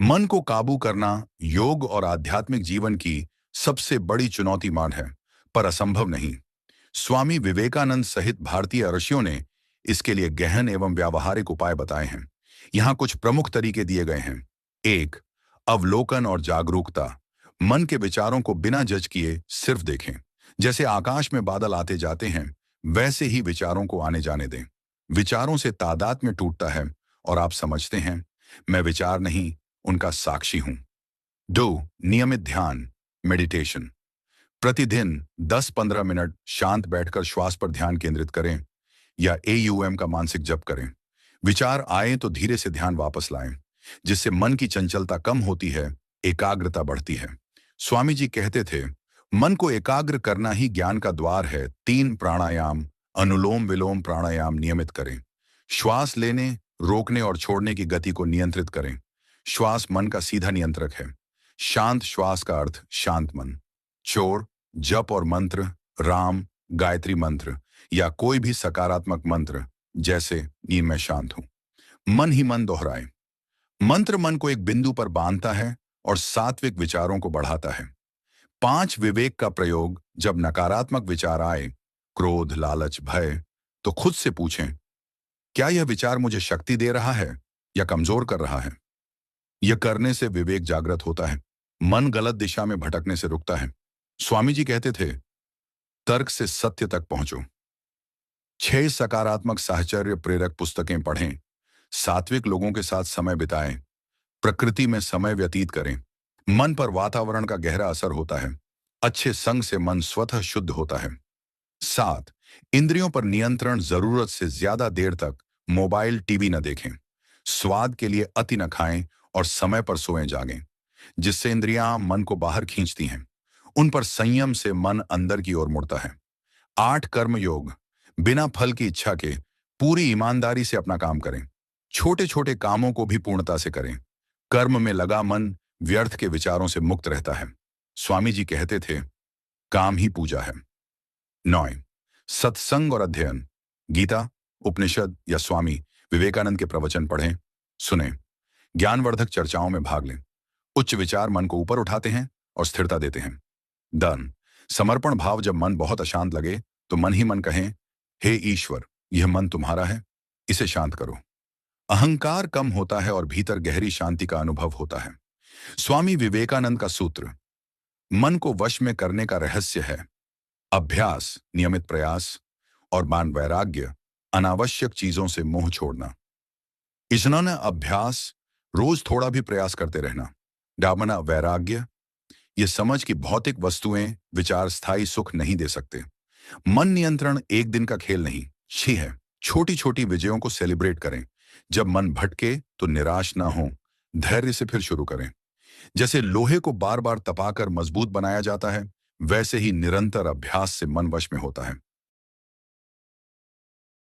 मन को काबू करना योग और आध्यात्मिक जीवन की सबसे बड़ी चुनौती मान है, पर असंभव नहीं। स्वामी विवेकानंद सहित भारतीय ऋषियों ने इसके लिए गहन एवं व्यावहारिक उपाय बताए हैं। यहाँ कुछ प्रमुख तरीके दिए गए हैं। एक, अवलोकन और जागरूकता। मन के विचारों को बिना जज किए सिर्फ देखें। जैसे आकाश में बादल आते जाते हैं, वैसे ही विचारों को आने जाने दें। विचारों से तादाद में टूटता है और आप समझते हैं, मैं विचार नहीं, उनका साक्षी हूं। दो, नियमित ध्यान, मेडिटेशन। प्रतिदिन 10-15 मिनट शांत बैठकर श्वास पर ध्यान केंद्रित करें या AUM का मानसिक जप करें। विचार आए तो धीरे से ध्यान वापस लाएं, जिससे मन की चंचलता कम होती है, एकाग्रता बढ़ती है। स्वामी जी कहते थे, मन को एकाग्र करना ही ज्ञान का द्वार है। 3 प्राणायाम, अनुलोम विलोम प्राणायाम नियमित करें। श्वास लेने, रोकने और छोड़ने की गति को नियंत्रित करें। श्वास मन का सीधा नियंत्रक है। शांत श्वास का अर्थ शांत मन। चोर, जप और मंत्र, राम, गायत्री मंत्र या कोई भी सकारात्मक मंत्र, जैसे नींद में शांत हूं, मन ही मन दोहराएं। मंत्र मन को एक बिंदु पर बांधता है और सात्विक विचारों को बढ़ाता है। 5 विवेक का प्रयोग। जब नकारात्मक विचार आए, क्रोध, लालच, भय, तो खुद से पूछें, क्या यह विचार मुझे शक्ति दे रहा है या कमजोर कर रहा है? यह करने से विवेक जागृत होता है। मन गलत दिशा में भटकने से रुकता है। स्वामी जी कहते थे, तर्क से सत्य तक पहुंचो। 6 सकारात्मक साहचर्य प्रेरक पुस्तकें पढ़ें। सात्विक लोगों के साथ समय बिताएं। प्रकृति में समय व्यतीत करें। मन पर वातावरण का गहरा असर होता है। अच्छे संग से मन स्वतः शुद्ध होता है। 7, इंद्रियों पर नियंत्रण। जरूरत से ज्यादा देर तक मोबाइल, टीवी न देखें। स्वाद के लिए अति न खाएं और समय पर सोएं जागें, जिससे इंद्रियां मन को बाहर खींचती हैं। उन पर संयम से मन अंदर की ओर मुड़ता है। 8, कर्म योग। बिना फल की इच्छा के पूरी ईमानदारी से अपना काम करें। छोटे छोटे कामों को भी पूर्णता से करें। कर्म में लगा मन व्यर्थ के विचारों से मुक्त रहता है। स्वामी जी कहते थे, काम ही पूजा है। 9, सत्संग और अध्ययन। गीता, उपनिषद या स्वामी विवेकानंद के प्रवचन पढ़ें, सुनें। ज्ञानवर्धक चर्चाओं में भाग लें। उच्च विचार मन को ऊपर उठाते हैं और स्थिरता देते हैं। दान, समर्पण भाव। जब मन बहुत अशांत लगे तो मन ही मन कहें, हे ईश्वर, यह मन तुम्हारा है, इसे शांत करो। अहंकार कम होता है और भीतर गहरी शांति का अनुभव होता है। स्वामी विवेकानंद का सूत्र, मन को वश में करने का रहस्य है अभ्यास, नियमित प्रयास और मान वैराग्य, अनावश्यक चीजों से मोह छोड़ना। इन्होंने अभ्यास, रोज थोड़ा भी प्रयास करते रहना। डामना वैराग्य, ये समझ कि भौतिक वस्तुएं, विचार स्थायी सुख नहीं दे सकते। मन नियंत्रण एक दिन का खेल नहीं, छी है। छोटी छोटी विजयों को सेलिब्रेट करें। जब मन भटके तो निराश ना हो, धैर्य से फिर शुरू करें। जैसे लोहे को बार बार तपाकर मजबूत बनाया जाता है, वैसे ही निरंतर अभ्यास से मन वश में होता है।